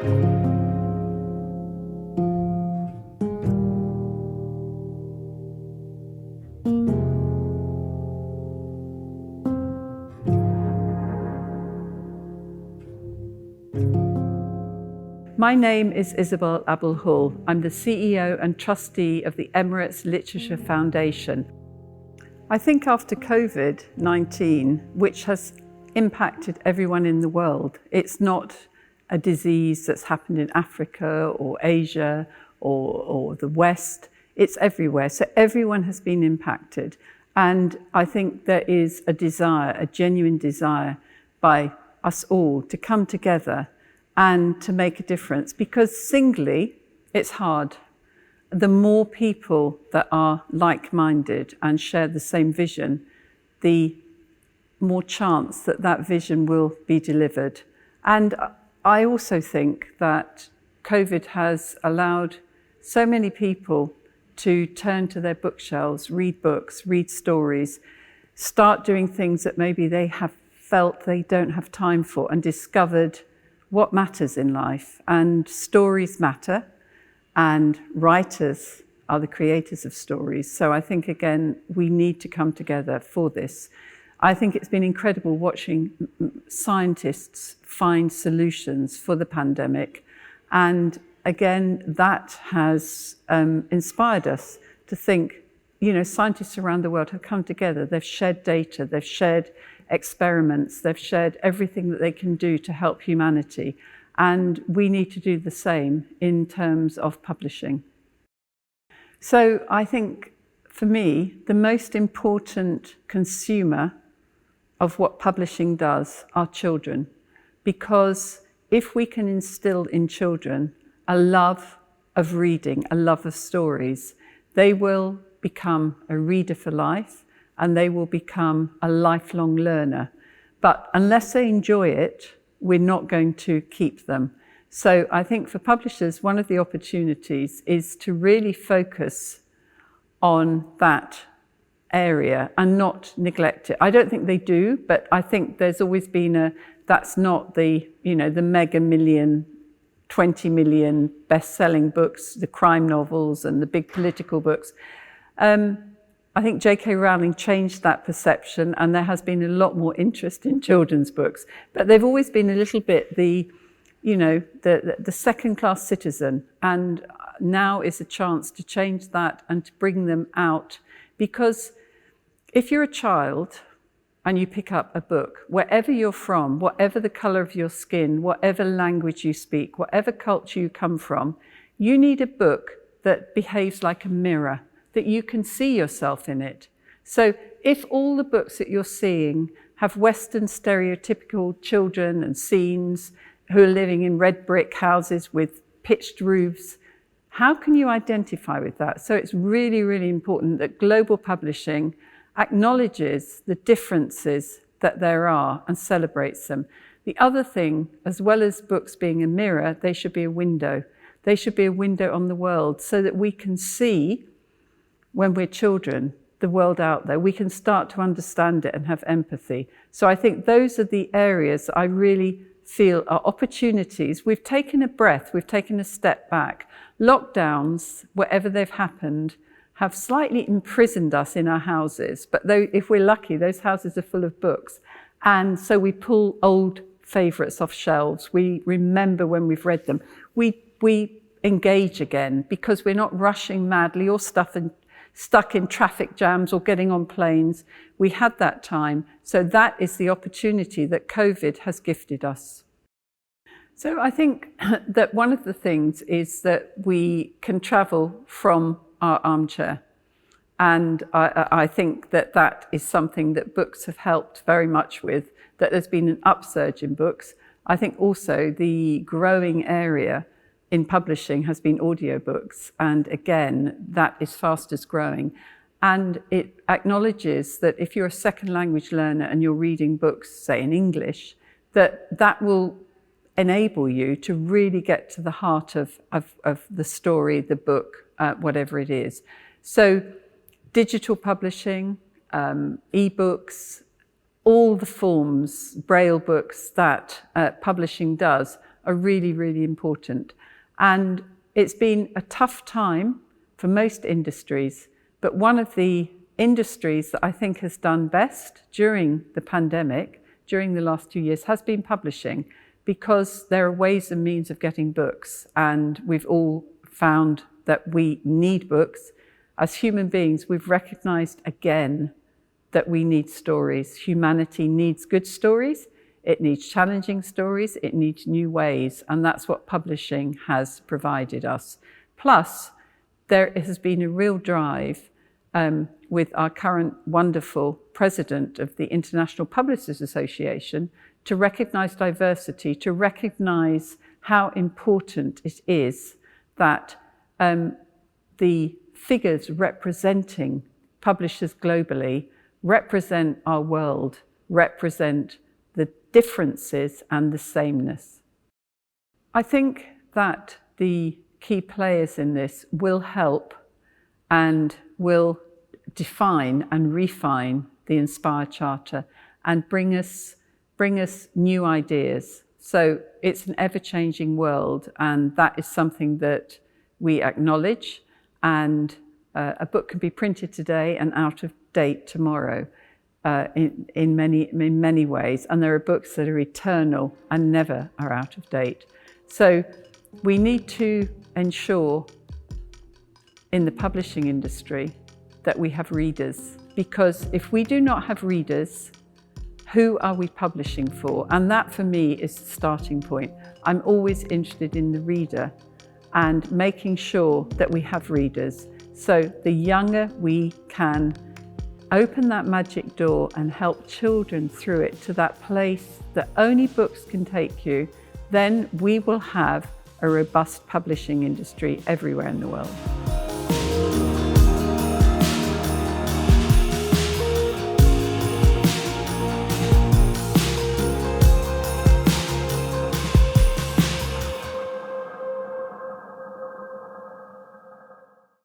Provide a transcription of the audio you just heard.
My name is Isobel Abulhoul. I'm the CEO and trustee of the Emirates Literature Foundation. I think after COVID-19, which has impacted everyone in the world, it's not a disease that's happened in Africa or Asia or the West, it's everywhere. So everyone has been impacted. And I think there is a desire, a genuine desire by us all to come together and to make a difference, because singly, it's hard. The more people that are like-minded and share the same vision, the more chance that that vision will be delivered. And I also think that COVID has allowed so many people to turn to their bookshelves, read books, read stories, start doing things that maybe they have felt they don't have time for, and discovered what matters in life. And stories matter, and writers are the creators of stories. So I think, again, we need to come together for this. I think it's been incredible watching scientists find solutions for the pandemic. And again, that has inspired us to think, you know, scientists around the world have come together, they've shared data, they've shared experiments, they've shared everything that they can do to help humanity. And we need to do the same in terms of publishing. So I think, for me, the most important consumer of what publishing does are children. Because if we can instill in children a love of reading, a love of stories, they will become a reader for life, and they will become a lifelong learner. But unless they enjoy it, we're not going to keep them. So I think for publishers, one of the opportunities is to really focus on that area and not neglect it. I don't think they do, but I think there's always been that's not the, you know, the mega million, 20 million best-selling books, the crime novels and the big political books. I think J.K. Rowling changed that perception, and there has been a lot more interest in children's books. But they've always been a little bit the second-class citizen, and now is a chance to change that and to bring them out. Because if you're a child and you pick up a book, wherever you're from, whatever the colour of your skin, whatever language you speak, whatever culture you come from, you need a book that behaves like a mirror, that you can see yourself in it. So if all the books that you're seeing have Western stereotypical children and scenes who are living in red brick houses with pitched roofs, how can you identify with that? So it's really, really important that global publishing acknowledges the differences that there are and celebrates them. The other thing, as well as books being a mirror, they should be a window. They should be a window on the world, so that we can see, when we're children, the world out there. We can start to understand it and have empathy. So I think those are the areas I really feel are opportunities. We've taken a breath, we've taken a step back. Lockdowns, wherever they've happened, have slightly imprisoned us in our houses. But though, if we're lucky, those houses are full of books. And so we pull old favourites off shelves. We remember when we've read them. We engage again, because we're not rushing madly or stuck in traffic jams or getting on planes. We had that time. So that is the opportunity that COVID has gifted us. So I think that one of the things is that we can travel from our armchair. And I think that that is something that books have helped very much with, that there's been an upsurge in books. I think also the growing area in publishing has been audiobooks. And again, that is fastest growing. And it acknowledges that if you're a second language learner and you're reading books, say in English, that will enable you to really get to the heart of the story, the book, whatever it is. So digital publishing, e-books, all the forms, Braille books that publishing does are really, really important. And it's been a tough time for most industries, but one of the industries that I think has done best during the pandemic, during the last 2 years, has been publishing, because there are ways and means of getting books, and we've all found that we need books. As human beings, we've recognized again that we need stories. Humanity needs good stories, it needs challenging stories, it needs new ways, and that's what publishing has provided us. Plus, there has been a real drive with our current wonderful president of the International Publishers Association to recognize diversity, to recognize how important it is that the figures representing publishers globally represent our world, represent the differences and the sameness. I think that the key players in this will help and will define and refine the InSPIRe Charter and bring us new ideas. So it's an ever-changing world, and that is something that we acknowledge. And a book can be printed today and out of date tomorrow in many ways. And there are books that are eternal and never are out of date. So we need to ensure in the publishing industry that we have readers, because if we do not have readers, who are we publishing for? And that for me is the starting point. I'm always interested in the reader and making sure that we have readers. So the younger we can open that magic door and help children through it to that place that only books can take you, then we will have a robust publishing industry everywhere in the world.